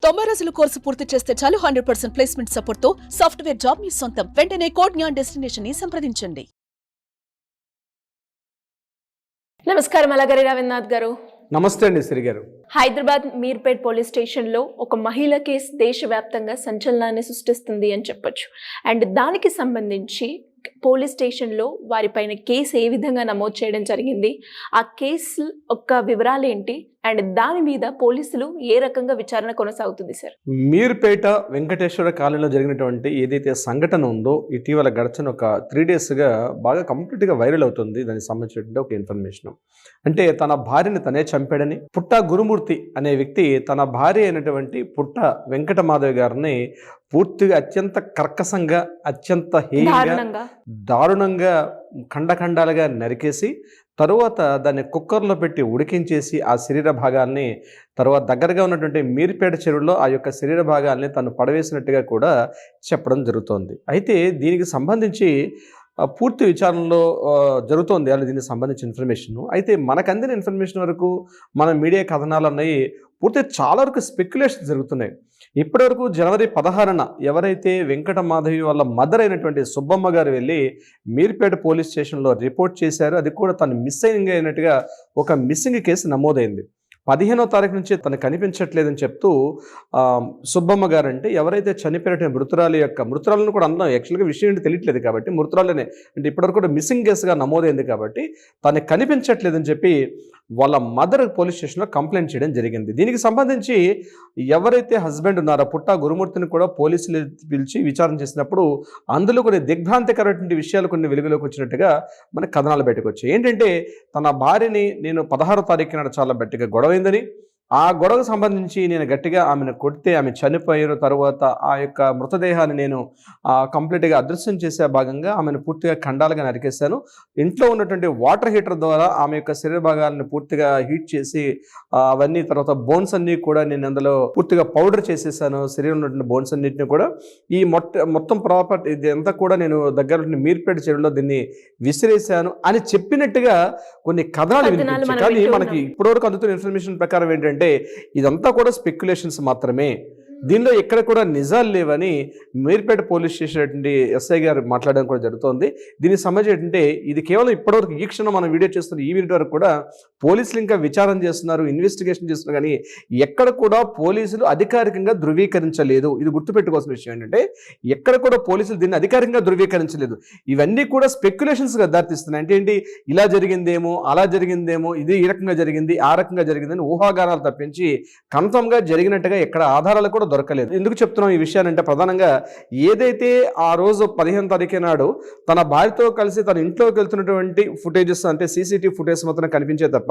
90 రోజుల కోర్సు పూర్తి చేస్తే చాలు 100% ప్లేస్మెంట్ సపోర్ట్ తో సాఫ్ట్వేర్ జాబ్ మీ సొంతం. వెంటనే కోడ్ జ్ఞాన్ డెస్టినేషన్ ని సంప్రదించండి. నమస్కారం అలగరి రవీంద్రనాథ్ గారు. నమస్తే అండి శ్రీ గారు. హైదరాబాద్ మీర్పేట్ పోలీస్ స్టేషన్లో ఒక మహిళ కేసు దేశవ్యాప్తంగా సంచలనాన్ని సృష్టిస్తుంది అని చెప్పొచ్చు. అండ్ దానికి సంబంధించి పోలీస్ స్టేషన్లో వారిపైన కేసు ఏ విధంగా నమోదు చేయడం జరిగింది, ఆ కేసు యొక్క వివరాలు ఏంటి, అండ్ దాని మీద పోలీసులు ఏ రకంగా విచారణ కొనసాగుతుంది సార్? మీర్పేట వెంకటేశ్వర కాలనీలో జరిగినటువంటి ఏదైతే సంఘటన ఉందో ఇటీవల గడిచిన ఒక 3 డేస్గా బాగా కంప్లీట్గా వైరల్ అవుతుంది. దానికి సంబంధించిన ఒక ఇన్ఫర్మేషన్ అంటే తన భార్యని తనే చంపాడని పుట్ట గురుమూర్తి అనే వ్యక్తి తన భార్య అయినటువంటి పుట్ట వెంకటమాధవి గారిని పూర్తిగా అత్యంత కర్కశంగా అత్యంత హేయంగా దారుణంగా ఖండఖండాలుగా నరికేసి తరువాత దాన్ని కుక్కర్లో పెట్టి ఉడికించేసి ఆ శరీర భాగాల్ని తర్వాత దగ్గరగా ఉన్నటువంటి మీర్పేట చెరువులో ఆ యొక్క శరీర భాగాల్ని తను పడవేసినట్టుగా కూడా చెప్పడం జరుగుతోంది. అయితే దీనికి సంబంధించి పూర్తి విచారణలో జరుగుతోంది అలా దీనికి సంబంధించిన ఇన్ఫర్మేషన్. అయితే మనకు అందిన ఇన్ఫర్మేషన్ వరకు మన మీడియా కథనాలు అన్నవి పూర్తి చాలా వరకు స్పెక్యులేషన్ జరుగుతున్నాయి. ఇప్పటివరకు జనవరి 16న ఎవరైతే వెంకటమాధవి వాళ్ళ మదర్ అయినటువంటి సుబ్బమ్మ గారు వెళ్ళి మీర్పేట పోలీస్ స్టేషన్లో రిపోర్ట్ చేశారు. అది కూడా తను అయినట్టుగా ఒక మిస్సింగ్ కేసు నమోదైంది. 15వ తారీఖు నుంచి తను కనిపించట్లేదని చెప్తూ సుబ్బమ్మ గారు అంటే ఎవరైతే చనిపోయిన మృతురాలను కూడా అన్నాం. యాక్చువల్గా విషయం ఏంటి తెలియట్లేదు కాబట్టి మృతురాలనే అంటే ఇప్పటివరకు కూడా మిస్సింగ్ కేసుగా నమోదైంది కాబట్టి తను కనిపించట్లేదని చెప్పి వాళ్ళ మదర్ పోలీస్ స్టేషన్లో కంప్లైంట్ చేయడం జరిగింది. దీనికి సంబంధించి ఎవరైతే హస్బెండ్ ఉన్నారో పుట్ట గురుమూర్తిని కూడా పోలీసులు పిలిచి విచారణ చేసినప్పుడు అందులో కొన్ని దిగ్భ్రాంతికరమైన విషయాలు కొన్ని వెలుగులోకి వచ్చినట్టుగా మనకు కథనాలు బయటకు వచ్చాయి. ఏంటంటే తన భార్యని నేను 16వ తారీఖు నాడు చాలా గట్టిగా గొడవైందని, ఆ గొడవకు సంబంధించి నేను గట్టిగా ఆమెను కొడితే ఆమె చనిపోయిన తర్వాత ఆ యొక్క మృతదేహాన్ని నేను కంప్లీట్గా అదృశ్యం చేసే భాగంగా ఆమెను పూర్తిగా ఖండాలుగా నరికేశాను. ఇంట్లో ఉన్నటువంటి వాటర్ హీటర్ ద్వారా ఆమె యొక్క శరీర భాగాలను పూర్తిగా హీట్ చేసి అవన్నీ తర్వాత బోన్స్ అన్నీ కూడా నేను అందులో పూర్తిగా పౌడర్ చేసేసాను. శరీరంలో ఉన్నటువంటి బోన్స్ అన్నింటినీ కూడా ఈ మొత్తం ప్రాపర్టీ ఇది అంతా కూడా నేను దగ్గర మీర్పేట చెరువులో దీన్ని విసిరేశాను అని చెప్పినట్టుగా కొన్ని కథనాలు వినిపించాయి. కానీ మనకి ఇప్పటివరకు అందుతున్న ఇన్ఫర్మేషన్ ప్రకారం ఏంటంటే ఇదంతా కూడా స్పెక్యులేషన్స్ మాత్రమే, దీనిలో ఎక్కడ కూడా నిజాలు లేవని మీర్పేట పోలీస్ స్టేషన్ ఎస్ఐ గారు మాట్లాడడం కూడా జరుగుతోంది. దీనికి సంబంధించి ఏంటంటే ఇది కేవలం ఇప్పటివరకు ఈ క్షణం మనం వీడియో చేస్తున్న ఈ వీడియో వరకు కూడా పోలీసులు ఇంకా విచారణ చేస్తున్నారు, ఇన్వెస్టిగేషన్ చేస్తున్నారు. కానీ ఎక్కడ కూడా పోలీసులు అధికారికంగా ధృవీకరించలేదు. ఇది గుర్తుపెట్టుకోవాల్సిన విషయం ఏంటంటే ఎక్కడ కూడా పోలీసులు దీన్ని అధికారికంగా ధృవీకరించలేదు. ఇవన్నీ కూడా స్పెక్యులేషన్స్గా దారితీస్తున్నాయి. అంటే ఏంటి, ఇలా జరిగిందేమో, అలా జరిగిందేమో, ఇది ఈ రకంగా జరిగింది, ఆ రకంగా జరిగిందని ఊహాగానాలు తప్పించి కన్ఫర్మ్గా జరిగినట్టుగా ఎక్కడ ఆధారాలు కూడా దొరకలేదు. ఎందుకు చెప్తున్నాం ఈ విషయాన్ని అంటే ప్రధానంగా ఏదైతే ఆ రోజు 15వ తారీఖు నాడు తన భార్యతో కలిసి తన ఇంట్లోకి వెళ్తున్నటువంటి ఫుటేజెస్ అంటే సీసీటీవీ ఫుటేజ్ మాత్రం కనిపించే తప్ప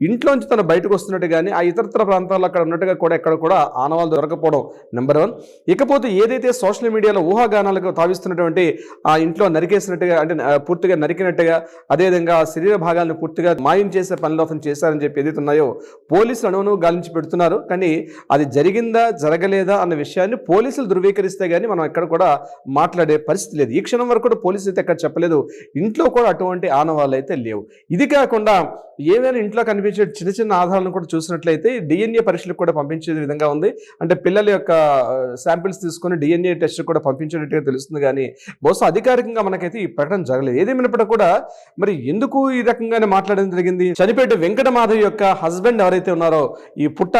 ఇంట్లోంచి తను బయటకు వస్తున్నట్టు కానీ ఆ ఇతరత్ర ప్రాంతాల్లో అక్కడ ఉన్నట్టుగా కూడా ఎక్కడ కూడా ఆనవాళ్ళు దొరకపోవడం నెంబర్ 1. ఇకపోతే ఏదైతే సోషల్ మీడియాలో ఊహాగానాలకు తావిస్తున్నటువంటి ఆ ఇంట్లో నరికేసినట్టుగా అంటే పూర్తిగా నరికినట్టుగా అదేవిధంగా శరీర భాగాలను పూర్తిగా మాయం చేసే పనిలో అతను చేశారని చెప్పి ఏదైతే ఉన్నాయో పోలీసులు అణువును గాలించి పెడుతున్నారు. కానీ అది జరిగిందా జరగలేదా అన్న విషయాన్ని పోలీసులు ధృవీకరిస్తే కానీ మనం ఎక్కడ కూడా మాట్లాడే పరిస్థితి లేదు. ఈ క్షణం వరకు కూడా పోలీసులు అయితే ఎక్కడ చెప్పలేదు. ఇంట్లో కూడా అటువంటి ఆనవాళ్ళు అయితే లేవు. ఇది కాకుండా ఏమైనా ఇంట్లో కనిపించే చిన్న చిన్న ఆధారాలను కూడా చూసినట్లయితే డిఎన్ఏ పరీక్షలకు కూడా పంపించే విధంగా ఉంది. అంటే పిల్లల యొక్క శాంపిల్స్ తీసుకొని డిఎన్ఏ టెస్ట్ కూడా పంపించేటట్టుగా తెలుస్తుంది. కానీ బహుశా అధికారికంగా మనకైతే ఈ ప్రకటన జరగలేదు. ఏదేమైనప్పటికీ కూడా మరి ఎందుకు ఈ రకంగానే మాట్లాడడం జరిగింది? చనిపోయిన వెంకటమాధవి యొక్క హస్బెండ్ ఎవరైతే ఉన్నారో ఈ పుట్ట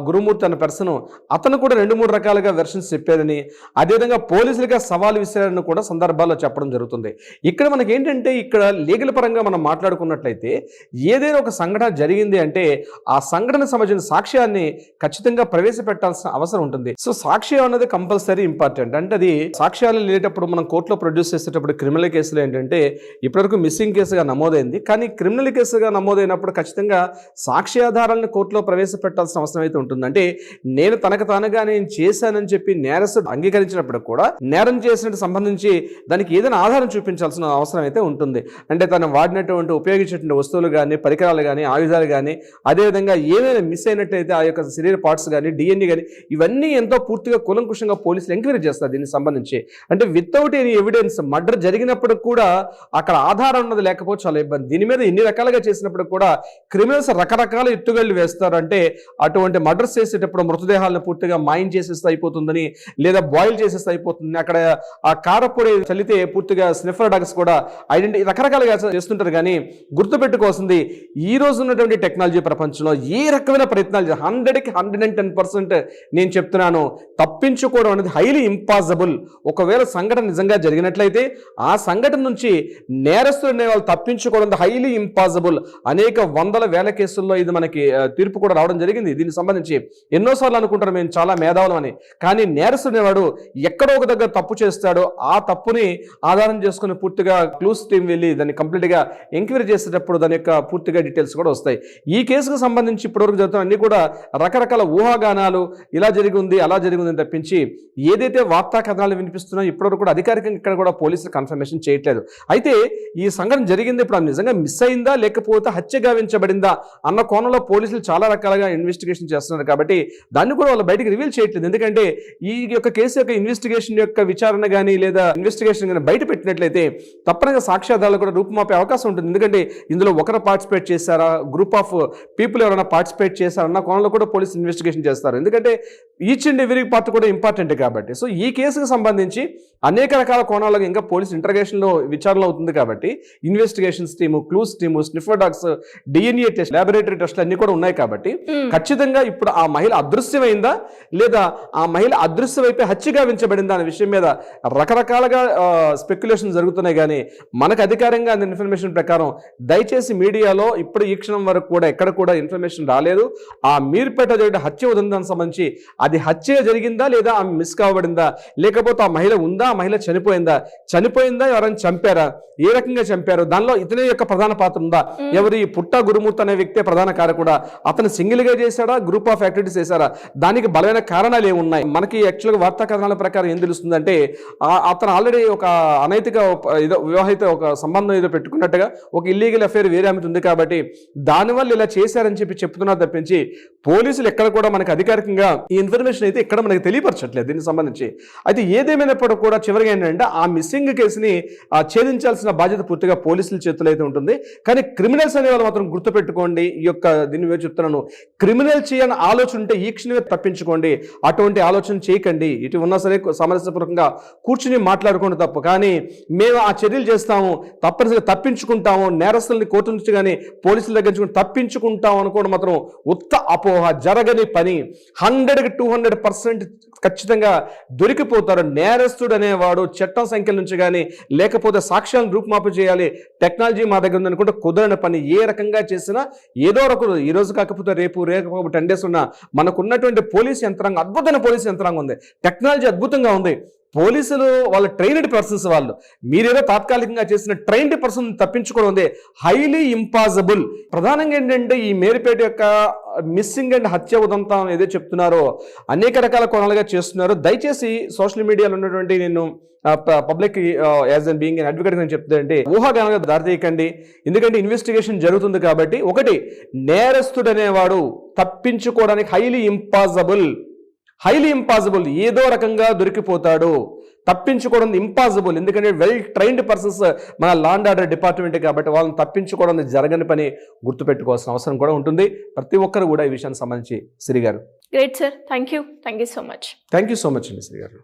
గురుమూర్తి అనే పర్సన్ అతను కూడా 2-3 రకాలుగా వెర్షన్స్ చెప్పారని అదేవిధంగా పోలీసులుగా సవాలు విసిరారని కూడా సందర్భాల్లో చెప్పడం జరుగుతుంది. ఇక్కడ మనకి ఏంటంటే ఇక్కడ లీగల్ పరంగా మనం మాట్లాడుకున్నట్లయితే ఏదైనా ఒక సంఘటన జరిగింది అంటే ఆ సంఘటనకు సంబంధించిన సాక్ష్యాన్ని ఖచ్చితంగా ప్రవేశపెట్టాల్సిన అవసరం ఉంటుంది. సో సాక్ష్యం అన్నది కంపల్సరీ ఇంపార్టెంట్. అంటే అది సాక్ష్యాలు లేటప్పుడు మనం కోర్టులో ప్రొడ్యూస్ చేసేటప్పుడు క్రిమినల్ కేసులు ఏంటంటే ఇప్పటివరకు మిస్సింగ్ కేసుగా నమోదైంది. కానీ క్రిమినల్ కేసుగా నమోదైనప్పుడు ఖచ్చితంగా సాక్ష్యాధారాలను కోర్టులో ప్రవేశపెట్టాల్సిన అవసరం అయితే ఉంటుంది. అంటే నేను తనకు తానుగా నేను చేశానని చెప్పి నేరస్తుడు అంగీకరించినప్పుడు కూడా నేరం చేసినట్టు సంబంధించి దానికి ఏదైనా ఆధారం చూపించాల్సిన అవసరం అయితే ఉంటుంది. అంటే తను వాడినటువంటి ఉపయోగించినటువంటి వస్తువులు కానీ పరికరాలు కానీ ఆయుధాలు కానీ అదేవిధంగా ఏమైనా మిస్ అయినట్టయితే ఆ యొక్క శరీర పార్ట్స్ కానీ డిఎన్ఏ కానీ ఇవన్నీ ఎంతో పూర్తిగా కూలంకుషంగా పోలీసులు ఎంక్వైరీ చేస్తారు దీనికి సంబంధించి. అంటే వితౌట్ ఎనీ ఎవిడెన్స్ మర్డర్ జరిగినప్పుడు కూడా అక్కడ ఆధారం ఉన్నది లేకపోతే చాలా ఇబ్బంది. దీని మీద ఎన్ని రకాలుగా చేసినప్పుడు కూడా క్రిమినల్స్ రకరకాల ఎత్తుగళ్ళు వేస్తారు. అంటే అటువంటి మర్డర్స్ చేసేటప్పుడు మృతదేహాలను పూర్తిగా మాయం మ్యారినేట్ చేసేస్తే అయిపోతుందని, లేదా బాయిల్ చేసేస్తే అయిపోతుంది, అక్కడ ఆ కారపొడి చల్లితే పూర్తిగా స్నిఫర్ డాగ్స్ కూడా రకరకాలుగా చేస్తుంటారు. కానీ గుర్తుపెట్టుకోవాల్సింది, ఈ రోజు ఉన్నటువంటి టెక్నాలజీ ప్రపంచంలో ఏ రకమైన ప్రయత్నాలు 100కి 110% నేను చెప్తున్నాను, తప్పించుకోవడం అనేది హైలీ ఇంపాసిబుల్. ఒకవేళ సంఘటన నిజంగా జరిగినట్లయితే ఆ సంఘటన నుంచి నేరస్తులు అనే వాళ్ళు తప్పించుకోవడం హైలీ ఇంపాసిబుల్. అనేక వందల వేల కేసుల్లో ఇది మనకి తీర్పు కూడా రావడం జరిగింది. దీనికి సంబంధించి ఎన్నోసార్లు అనుకుంటారు మేము చాలా మేధావులం అని, కానీ నేరస్తుడు అనేవాడు ఎక్కడో ఒక దగ్గర తప్పు చేస్తాడో ఆ తప్పుని ఆధారం చేసుకుని పూర్తిగా క్లూస్ టీం వెళ్ళి దాన్ని కంప్లీట్గా ఎంక్వైరీ చేసేటప్పుడు దాని యొక్క పూర్తిగా డీటెయిల్స్ కూడా వస్తాయి. ఈ కేసుకు సంబంధించి ఇప్పటివరకు జరుగుతున్న అన్ని కూడా రకరకాల ఊహాగానాలు, ఇలా జరిగింది అలా జరిగింది అని తప్పించి ఏదైతే వార్తా కథనాలు వినిపిస్తున్నాయో ఇప్పటివరకు కూడా అధికారికంగా ఇక్కడ కూడా పోలీసులు కన్ఫర్మేషన్ చేయట్లేదు. అయితే ఈ సంఘటన జరిగింది ఇప్పుడు నిజంగా మిస్ అయిందా లేకపోతే హత్య గావించబడిందా అన్న కోణంలో పోలీసులు చాలా రకాలుగా ఇన్వెస్టిగేషన్ చేస్తున్నారు. కాబట్టి దాన్ని కూడా వాళ్ళు బయటకు రివీల్ చేయట్లేదు. ఎందుకంటే ఈ యొక్క కేసు యొక్క ఇన్వెస్టిగేషన్ యొక్క విచారణ కానీ లేదా ఇన్వెస్టిగేషన్ కానీ బయట పెట్టినట్లయితే తప్పనిసరిగా సాక్ష్యాధారాలు కూడా రూపుమాపే అవకాశం ఉంటుంది. ఎందుకంటే ఇందులో ఒకరు పార్టిసిపేట్ చేశారా, గ్రూప్ ఆఫ్ పీపుల్ ఎవరైనా పార్టిసిపేట్ చేశారన్న కోణంలో కూడా పోలీసు ఇన్వెస్టిగేషన్ చేస్తారు. ఎందుకంటే ఈచ్ అండ్ ఎవ్రీ పార్ట్ కూడా ఇంపార్టెంట్ కాబట్టి. సో ఈ కేసుకు సంబంధించి అనేక రకాల కోణాలకు ఇంకా పోలీసు ఇంటర్గేషన్లో విచారణ అవుతుంది. కాబట్టి investigations team, clues team, sniffer dogs, DNA test, laboratory టెస్ట్లు అన్ని కూడా ఉన్నాయి. కాబట్టి ఖచ్చితంగా ఇప్పుడు ఆ మహిళ అదృశ్యమైందా లేదా ఆ మహిళ అదృశ్యమైపోయి హత్య గావించబడిందా అనే విషయం మీద రకరకాలుగా స్పెక్యులేషన్ జరుగుతున్నాయి. కానీ మనకు అధికారంగా అందిన ఇన్ఫర్మేషన్ ప్రకారం దయచేసి మీడియాలో ఇప్పుడు ఈ క్షణం వరకు కూడా ఎక్కడ కూడా ఇన్ఫర్మేషన్ రాలేదు. ఆ మీర్పేట జరిగిన హత్య ఉదంతానికి సంబంధించి అది హత్య జరిగిందా లేదా ఆమె మిస్ కావబడిందా, లేకపోతే ఆ మహిళ ఉందా, ఆ మహిళ చనిపోయిందా ఎవరైనా చంపారా, ఏ రకంగా చంపారు, దానిలో ఇతని యొక్క ప్రధాన పాత్ర ఉందా, ఎవరి పుట్ట గురుమూర్తి అనే వ్యక్తే ప్రధాన కారకుడా, అతను సింగిల్ గా చేశాడా, గ్రూప్ ఆఫ్ యాక్టివిటీస్ చేశారా, దానికి బలమైన కారణాలు ఏమున్నాయి. మనకి యాక్చువల్గా వార్తా కథనాల ప్రకారం ఏం తెలుస్తుందంటే అతను ఆల్రెడీ ఒక అనైతిక వివాహిత ఒక సంబంధం ఏదో పెట్టుకున్నట్టుగా ఒక ఇల్లీగల్ అఫేర్ వేరే ఆమె ఉంది. కాబట్టి దానివల్ల ఇలా చేశారని చెప్తున్నారు తప్పించి పోలీసులు ఎక్కడ కూడా మనకి అధికారికంగా ఈ ఇన్ఫర్మేషన్ అయితే ఎక్కడ మనకి తెలియపరచట్లేదు దీనికి సంబంధించి. అయితే ఏదేమైనప్పటికీ కూడా చివరిగా ఏంటంటే ఆ మిస్సింగ్ కేసుని ఛేదించాల్సిన బాధ్యత పూర్తిగా పోలీసుల చేతుల్లో అయితే ఉంటుంది. కానీ క్రిమినల్స్ అనే వాళ్ళు మాత్రం గుర్తుపెట్టుకోండి, ఈ యొక్క దీన్ని చెప్తున్నాను, క్రిమినల్ చేయని ఆలోచన ఉంటే ఈ క్షణమే తప్పించుకోండి, అటువంటి ఆలోచన చేయకండి. ఇటు ఉన్నా సరే సామరస్యపూర్వకంగా కూర్చుని మాట్లాడుకోండి తప్పు. కానీ మేము ఆ చర్యలు చేస్తాము, తప్పనిసరిగా తప్పించుకుంటాము, నేరస్తుల్ని కోర్టు నుంచి కానీ పోలీసుల దగ్గర నుంచి తప్పించుకుంటాము అనుకోవడం మాత్రం ఉత్త అపోహ, జరగని పని. 100కి 200% ఖచ్చితంగా దొరికిపోతారు. నేరస్తుడు అనేవాడు చట్టం సంఖ్యల నుంచి కానీ లేకపోతే సాక్ష్యాలను రూపుమాపు చేయాలి, టెక్నాలజీ మా దగ్గర ఉందనుకుంటే కుదరని పని. ఏ రకంగా చేసినా ఏదో రకం ఈ రోజు కాకపోతే రేపు 10 days ఉన్నా మనకున్నటువంటి పోలీస్ యంత్రాంగం అద్భుతమైన పోలీస్ యంత్రాంగం ఉంది, టెక్నాలజీ అద్భుతంగా ఉంది. పోలీసులు వాళ్ళ ట్రైన్డ్ పర్సన్స్, వాళ్ళు మీరేదో తాత్కాలికంగా చేసిన ట్రైన్డ్ పర్సన్ తప్పించుకోవడం ఉంది హైలీ ఇంపాసిబుల్. ప్రధానంగా ఏంటంటే ఈ మేరిపేట యొక్క మిస్సింగ్ అండ్ హత్య ఉదంతం ఏదో చెప్తున్నారో అనేక రకాల కోణాలుగా చేస్తున్నారు. దయచేసి సోషల్ మీడియాలో ఉన్నటువంటి నేను public as an being advocate అని చెప్తుందంటే ఊహాగానంగా దారితీయకండి. ఎందుకంటే ఇన్వెస్టిగేషన్ జరుగుతుంది కాబట్టి ఒకటి, నేరస్తుడు అనేవాడు తప్పించుకోవడానికి హైలీ ఇంపాసిబుల్, ఏదో రకంగా దొరికిపోతాడు, తప్పించుకోవడం ఇంపాసిబుల్. ఎందుకంటే వెల్ ట్రైన్డ్ పర్సన్స్ మన లా అండ్ ఆర్డర్ డిపార్ట్మెంట్ కాబట్టి వాళ్ళని తప్పించుకోవడం జరగని పని గుర్తుపెట్టుకోవాల్సిన అవసరం కూడా ఉంటుంది ప్రతి ఒక్కరు కూడా ఈ విషయానికి సంబంధించి. శ్రీ గారు, great sir, thank you so much. Thank you so much అండి శ్రీ గారు.